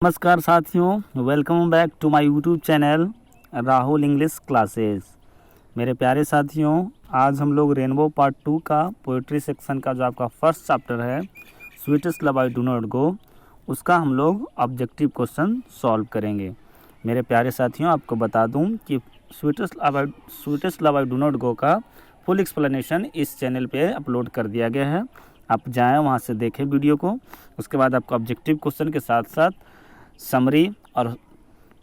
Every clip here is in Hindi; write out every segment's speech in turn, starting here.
नमस्कार साथियों, welcome back to my YouTube channel Rahul English classes. मेरे प्यारे साथियों, आज हम लोग रेनबो पार्ट 2 का पोइट्री सेक्शन का जो आपका फर्स्ट चैप्टर है sweetest love I do not गो, उसका हम लोग ऑब्जेक्टिव क्वेश्चन सॉल्व करेंगे। मेरे प्यारे साथियों, आपको बता दूं कि sweetest love I do not go का फुल एक्सप्लेनेशन इस चैनल पे अपलोड कर दिया गया है। आप जाएँ वहाँ से देखें वीडियो को। उसके बाद आपको ऑब्जेक्टिव क्वेश्चन के साथ साथ समरी और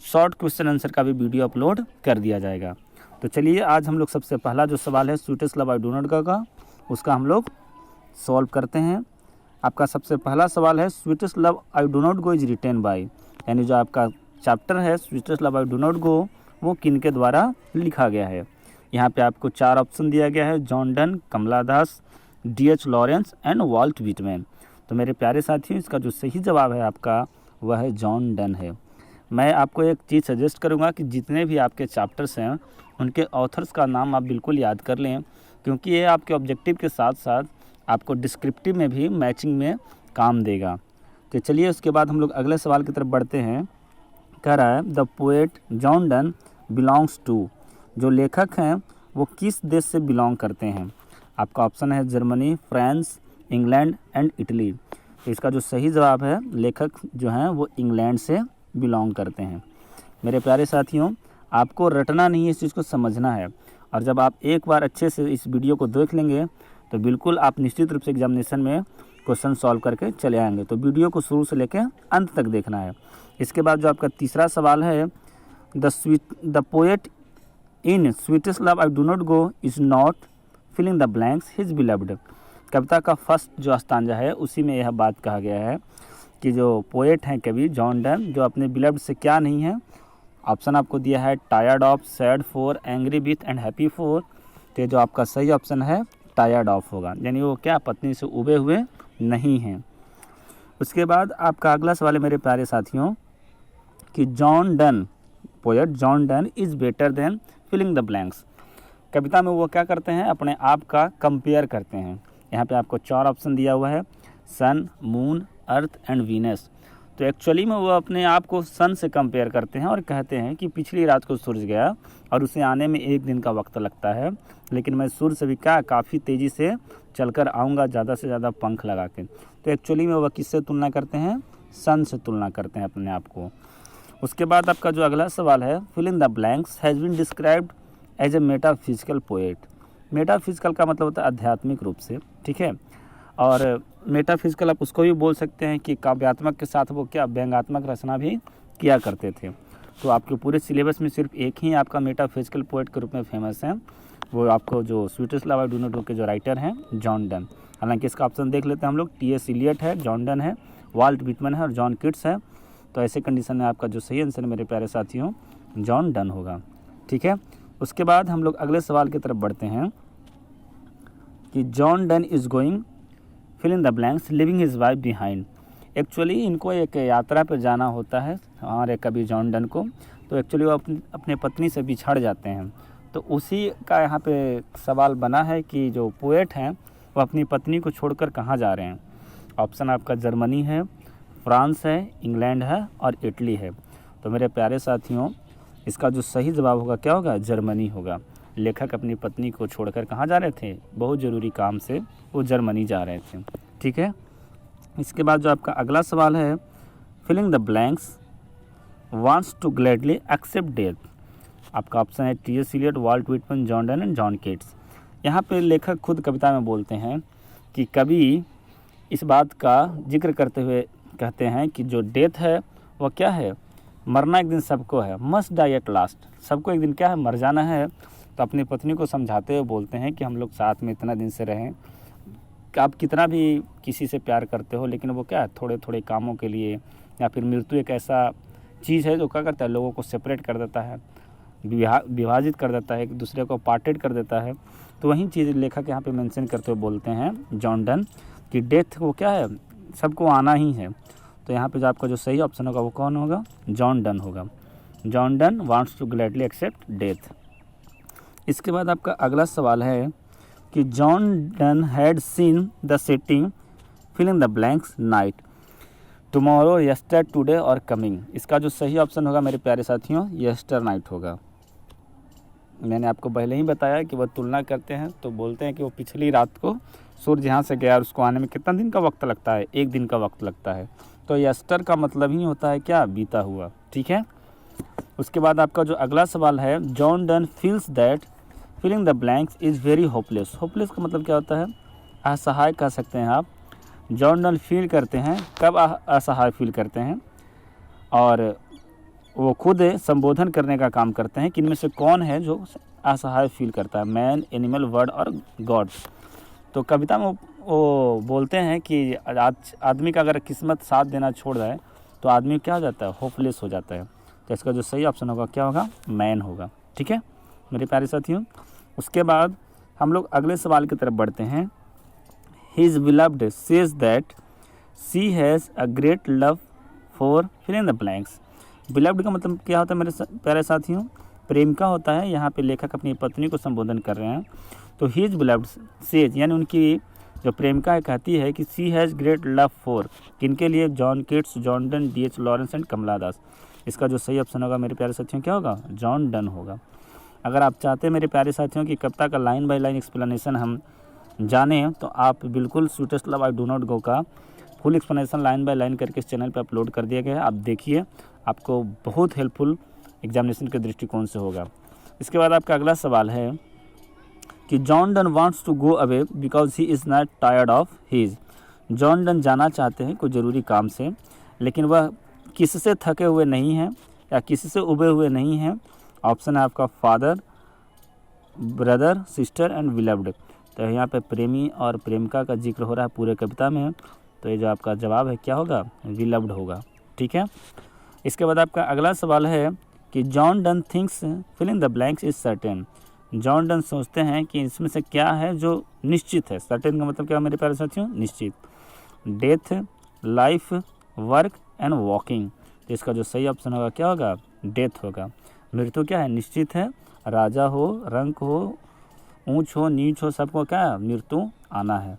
शॉर्ट क्वेश्चन आंसर का भी वीडियो अपलोड कर दिया जाएगा। तो चलिए, आज हम लोग सबसे पहला जो सवाल है sweetest love I do not go का, उसका हम लोग सॉल्व करते हैं। आपका सबसे पहला सवाल है sweetest love I do not go is written by, यानी जो आपका चैप्टर है sweetest love I do not गो वो किन के द्वारा लिखा गया है। यहाँ पे आपको 4 ऑप्शन दिया गया है, John Donne, Kamala Das, D.H. Lawrence and Walt Whitman. तो मेरे प्यारे साथियों, इसका जो सही जवाब है आपका वह है जॉन डन है। मैं आपको एक चीज़ सजेस्ट करूंगा कि जितने भी आपके चैप्टर्स हैं उनके ऑथर्स का नाम आप बिल्कुल याद कर लें, क्योंकि ये आपके ऑब्जेक्टिव के साथ साथ आपको डिस्क्रिप्टिव में भी मैचिंग में काम देगा। तो चलिए, उसके बाद हम लोग अगले सवाल की तरफ बढ़ते हैं। कह रहा है the poet John Donne belongs to, जो लेखक हैं वो किस देश से बिलोंग करते हैं। आपका ऑप्शन है Germany, France, England and Italy. तो इसका जो सही जवाब है, लेखक जो हैं वो इंग्लैंड से बिलोंग करते हैं। मेरे प्यारे साथियों, आपको रटना नहीं है, इस चीज़ को समझना है। और जब आप एक बार अच्छे से इस वीडियो को देख लेंगे तो बिल्कुल आप निश्चित रूप से एग्जामिनेशन में क्वेश्चन सॉल्व करके चले आएंगे। तो वीडियो को शुरू से लेकर अंत तक देखना है। इसके बाद जो आपका तीसरा सवाल है the poet in sweetest love I do not go is not filling the blanks his beloved. कविता का फर्स्ट जो स्टांजा है उसी में यह बात कहा गया है कि जो पोएट हैं कवि जॉन डन, जो अपने बिलव्ड से क्या नहीं है। ऑप्शन आपको दिया है tired of, sad for, angry with and happy for. तो जो आपका सही ऑप्शन है टायर्ड ऑफ होगा, यानी वो क्या पत्नी से उबे हुए नहीं हैं। उसके बाद आपका अगला सवाल है मेरे प्यारे साथियों कि John Donne, poet John Donne is better than filling the blanks. कविता में वो क्या करते हैं, अपने आप का कंपेयर करते हैं। यहाँ पे आपको 4 ऑप्शन दिया हुआ है, सन, मून, अर्थ एंड वीनस। तो एक्चुअली में वो अपने आप को सन से कंपेयर करते हैं और कहते हैं कि पिछली रात को सूरज गया और उसे आने में 1 दिन का वक्त लगता है, लेकिन मैं सूर्य से भी क्या काफ़ी तेज़ी से चलकर आऊँगा, ज़्यादा से ज़्यादा पंख लगा के। तो एक्चुअली में वह किससे तुलना करते हैं, सन से तुलना करते हैं अपने आप को। उसके बाद आपका जो अगला सवाल है fill in the blanks has been described as a metaphysical poet. Metaphysical का मतलब होता है आध्यात्मिक रूप से, ठीक है। और मेटाफिजिकल आप उसको भी बोल सकते हैं कि काव्यात्मक के साथ वो क्या व्यंग्यात्मक रचना भी किया करते थे। तो आपके पूरे सिलेबस में सिर्फ एक ही आपका मेटाफिजिकल पोएट के रूप में फेमस है, वो आपको जो sweetest love I do not गो के जो राइटर हैं जॉन डन। हालांकि इसका ऑप्शन देख लेते हैं हम लोग, T.S. इलियट है, जॉन डन है, वाल्ट व्हिटमैन है और जॉन किट्स है। तो ऐसे कंडीशन में आपका जो सही आंसर मेरे प्यारे साथियों जॉन डन होगा, ठीक है। उसके बाद हम लोग अगले सवाल की तरफ बढ़ते हैं कि John Donne is going fill in the blanks living his wife behind. Actually इनको एक यात्रा पर जाना होता है हमारे कवि जॉन डन को। तो एक्चुअली वो अपने पत्नी से बिछड़ जाते हैं। तो उसी का यहाँ पे सवाल बना है कि जो पोएट हैं वो अपनी पत्नी को छोड़कर कहाँ जा रहे हैं। ऑप्शन आपका जर्मनी है, फ्रांस है, इंग्लैंड है और इटली है। तो मेरे प्यारे साथियों, इसका जो सही जवाब होगा क्या होगा, जर्मनी होगा। लेखक अपनी पत्नी को छोड़कर कहाँ जा रहे थे, बहुत ज़रूरी काम से वो जर्मनी जा रहे थे, ठीक है। इसके बाद जो आपका अगला सवाल है filling the blanks wants to gladly accept death. आपका ऑप्शन है T.S. Eliot, Walt Whitman, John Donne and John Keats. यहाँ पे लेखक खुद कविता में बोलते हैं कि कवि इस बात का जिक्र करते हुए कहते हैं कि जो डेथ है वह क्या है, मरना एक दिन सबको है, मस्ट डाई एट लास्ट। सबको एक दिन क्या है, मर जाना है। तो अपनी पत्नी को समझाते हुए बोलते हैं कि हम लोग साथ में इतना दिन से रहें, आप कितना भी किसी से प्यार करते हो, लेकिन वो क्या है थोड़े थोड़े कामों के लिए, या फिर मृत्यु एक ऐसा चीज़ है जो क्या करता है, लोगों को सेपरेट कर देता है, विभाजित कर देता है, एक दूसरे को पार्टेड कर देता है। तो वही चीज़ लेखक यहाँ पे मेंशन करते हुए बोलते हैं जॉन डन कि डेथ वो क्या है, सबको आना ही है। तो यहाँ पे जो आपका जो सही ऑप्शन होगा वो कौन होगा, जॉन डन होगा। John Donne wants to gladly accept death. इसके बाद आपका अगला सवाल है कि John Donne had seen the setting fill in the blanks night. Tomorrow, yester, today और कमिंग। इसका जो सही ऑप्शन होगा मेरे प्यारे साथियों यस्टर नाइट होगा। मैंने आपको पहले ही बताया कि वह तुलना करते हैं तो बोलते हैं कि वो पिछली रात को सूर्य यहाँ से गया और उसको आने में कितना दिन का वक्त लगता है, एक दिन का वक्त लगता है। तो यस्टर का मतलब ही होता है क्या, बीता हुआ। ठीक है। उसके बाद आपका जो अगला सवाल है, John Donne feels that filling the blanks is very hopeless. Hopeless का मतलब क्या होता है, असहाय कह सकते हैं आप। जॉन डन फील करते हैं, कब असहाय फील करते हैं, और वो खुद संबोधन करने का काम करते हैं कि इनमें से कौन है जो असहाय फील करता है, मैन, एनिमल, वर्ड और गॉड। तो कविता में वो बोलते हैं कि आदमी का अगर किस्मत साथ देना छोड़ जाए तो आदमी क्या हो जाता है, होपलेस हो जाता है। तो इसका जो सही ऑप्शन होगा क्या होगा, मैन होगा। ठीक है मेरे प्यारे साथियों। उसके बाद हम लोग अगले सवाल की तरफ बढ़ते हैं। His beloved says that she has a great love for fill in the blanks। beloved का मतलब क्या होता है मेरे प्यारे साथियों, प्रेमिका होता है। यहाँ पे लेखक अपनी पत्नी को संबोधन कर रहे हैं। तो his beloved says यानी उनकी जो प्रेमिका है कहती है कि she has great love for किनके लिए, John Keats, John Donne, D.H. Lawrence and Kamala Das. इसका जो सही ऑप्शन होगा मेरे प्यारे साथियों क्या होगा, जॉन डन होगा। अगर आप चाहते हैं मेरे प्यारे साथियों कि कविता का लाइन बाय लाइन एक्सप्लेनेशन हम जाने तो आप बिल्कुल sweetest love I do not go का full explanation line by line करके इस चैनल पर अपलोड कर दिया गया है। आप देखिए, आपको बहुत हेल्पफुल एग्जामिनेशन के दृष्टिकोण से होगा। इसके बाद आपका अगला सवाल है कि John Donne wants to go away because he is not tired of his. John Donne जाना चाहते हैं कोई ज़रूरी काम से, लेकिन वह किससे थके हुए नहीं हैं या किसी से उबे हुए नहीं हैं। ऑप्शन है आपका father, brother, sister and beloved. तो यहाँ पे प्रेमी और प्रेमिका का जिक्र हो रहा है पूरे कविता में, तो ये जो आपका जवाब है क्या होगा, बिलव्ड होगा। ठीक है। इसके बाद आपका अगला सवाल है कि John Donne thinks fill in the blanks is certain. John Donne सोचते हैं कि इसमें से क्या है जो निश्चित है। सर्टेन का मतलब क्या मेरे प्यारे साथियों, निश्चित। Death, life, work and walking. तो इसका जो सही ऑप्शन होगा क्या होगा, डेथ होगा। मृत्यु क्या है, निश्चित है। राजा हो, रंक हो, ऊंच हो, नीच हो, सबको क्या मृत्यु आना है।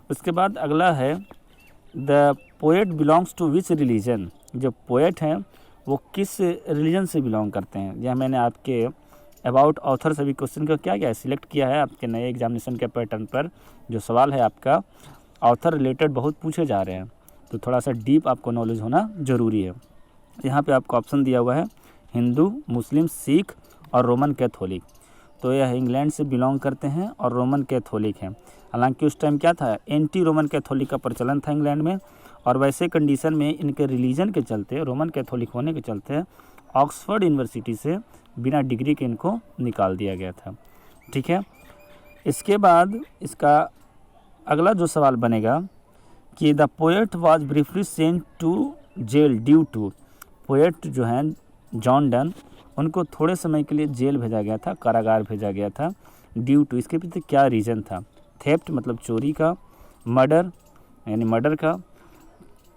उसके बाद अगला है the poet belongs to which religion. जो पोएट हैं वो किस रिलीजन से बिलोंग करते हैं। यह मैंने आपके अबाउट ऑथर सभी क्वेश्चन को क्या क्या सिलेक्ट किया है आपके नए एग्जामिनेशन के पैटर्न पर। जो सवाल है आपका ऑथर रिलेटेड बहुत पूछे जा रहे हैं, तो थोड़ा सा डीप आपको नॉलेज होना ज़रूरी है। यहाँ पे आपको ऑप्शन दिया हुआ है हिंदू, मुस्लिम, सिख और रोमन कैथोलिक। तो यह इंग्लैंड से बिलोंग करते हैं और रोमन कैथोलिक हैं। हालांकि उस टाइम क्या था, एंटी रोमन कैथोलिक का प्रचलन था इंग्लैंड में, और वैसे कंडीशन में इनके रिलीजन के चलते, रोमन कैथोलिक होने के चलते ऑक्सफोर्ड यूनिवर्सिटी से बिना डिग्री के इनको निकाल दिया गया था। ठीक है। इसके बाद इसका अगला जो सवाल बनेगा कि the poet was briefly sent to jail due to. Poet जो हैं जॉन डन, उनको थोड़े समय के लिए जेल भेजा गया था, कारागार भेजा गया था। ड्यू टू इसके पीछे क्या रीज़न था, थेफ्ट मतलब चोरी का, मर्डर यानी मर्डर का,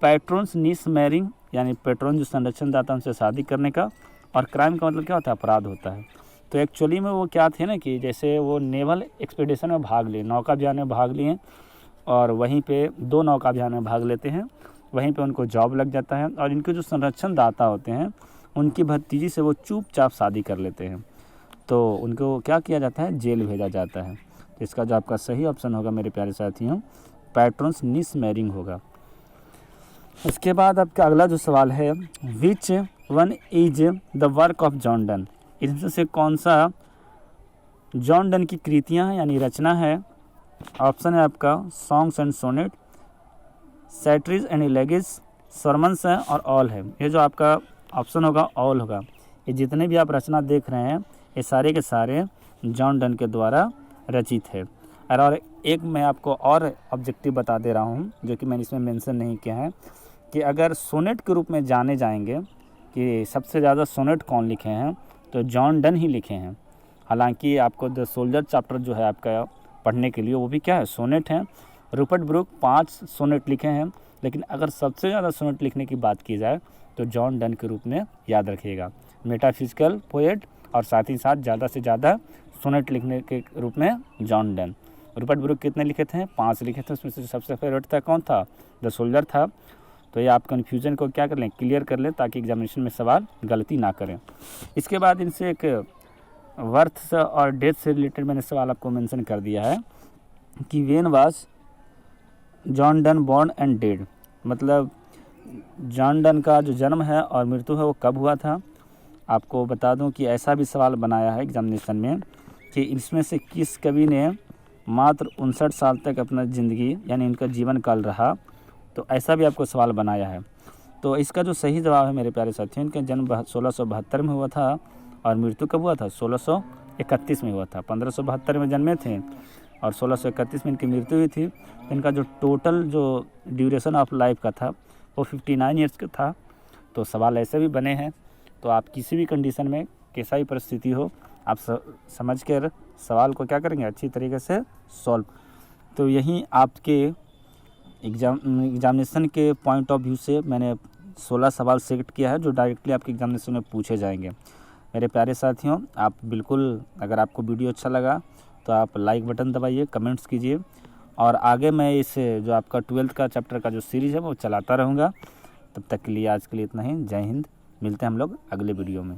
पैट्रोन्स नीस मैरिंग यानी पैट्रोन जो संरक्षण दाता उनसे शादी करने का, और क्राइम का मतलब क्या होता है, अपराध होता है। तो एक्चुअली में वो क्या थे ना कि जैसे वो नेवल एक्सपीडिशन में भाग लिए, नौका अभियान में भाग लिए, और वहीं पे 2 नौका अभियान में भाग लेते हैं, वहीं पे उनको जॉब लग जाता है, और इनके जो संरक्षण दाता होते हैं उनकी भतीजी से वो चुपचाप शादी कर लेते हैं, तो उनको क्या किया जाता है, जेल भेजा जाता है। तो इसका जो आपका सही ऑप्शन होगा मेरे प्यारे साथियों, पैट्रोन्स नीस मैरिंग होगा। उसके बाद आपका अगला जो सवाल है, which one is the work of John Donne. इनमें से कौन सा जॉन डन की कृतियाँ हैं यानी रचना है। ऑप्शन है आपका songs and sonnet, satires and elegies, sermons है और ऑल है। ये जो आपका ऑप्शन होगा ऑल होगा। ये जितने भी आप रचना देख रहे हैं ये सारे के सारे जॉन डन के द्वारा रचित है। और एक मैं आपको और ऑब्जेक्टिव बता दे रहा हूँ जो कि मैंने इसमें मेंशन नहीं किया है, कि अगर सोनेट के रूप में जाने जाएंगे कि सबसे ज़्यादा सोनेट कौन लिखे हैं, तो जॉन डन ही लिखे हैं। हालांकि आपको द सोल्जर चैप्टर जो है आपका पढ़ने के लिए वो भी क्या है, सोनेट है। रूपर्ट ब्रूक 5 सोनेट लिखे हैं, लेकिन अगर सबसे ज़्यादा सोनेट लिखने की बात की जाए तो जॉन डन के रूप में याद रखिएगा, मेटाफिजिकल पोएट, और साथ ही साथ ज़्यादा से ज़्यादा सोनेट लिखने के रूप में जॉन डन। रूपर्ट ब्रूक कितने लिखे थे, 5 लिखे थे। उसमें से सबसे फेवरेट था कौन था, द सोल्जर था। तो ये आप कन्फ्यूज़न को क्या कर लें, क्लियर कर लें, ताकि एग्जामिनेशन में सवाल गलती ना करें। इसके बाद इनसे एक वर्थ से और डेथ से रिलेटेड मैंने सवाल आपको मेंशन कर दिया है कि when was John Donne born and dead, मतलब जॉन डन का जो जन्म है और मृत्यु है वो कब हुआ था। आपको बता दूं कि ऐसा भी सवाल बनाया है एग्जामिनेशन में कि इसमें से किस कवि ने मात्र 59 साल तक अपना ज़िंदगी यानी इनका जीवन काल रहा, तो ऐसा भी आपको सवाल बनाया है। तो इसका जो सही जवाब है मेरे प्यारे साथियों, इनका जन्म 1672 में हुआ था और मृत्यु कब हुआ था, 1631 में हुआ था। 1572 में जन्मे थे और 1631 में इनकी मृत्यु हुई थी। इनका जो टोटल जो ड्यूरेशन ऑफ लाइफ का था वो 59 ईयर्स का था। तो सवाल ऐसे भी बने हैं, तो आप किसी भी कंडीशन में कैसा ही परिस्थिति हो, आप समझ कर सवाल को क्या करेंगे, अच्छी तरीके से सॉल्व। तो यहीं आपके एग्जामिनेशन के पॉइंट ऑफ व्यू से मैंने 16 सवाल सेलेक्ट किया है जो डायरेक्टली आपके एग्जामिनेशन में पूछे जाएंगे। मेरे प्यारे साथियों, आप बिल्कुल, अगर आपको वीडियो अच्छा लगा तो आप लाइक बटन दबाइए, कमेंट्स कीजिए, और आगे मैं इस जो आपका 12th का चैप्टर का जो सीरीज़ है वो चलाता रहूँगा। तब तक के लिए आज के लिए इतना ही। जय हिंद। मिलते हैं हम लोग अगले वीडियो में।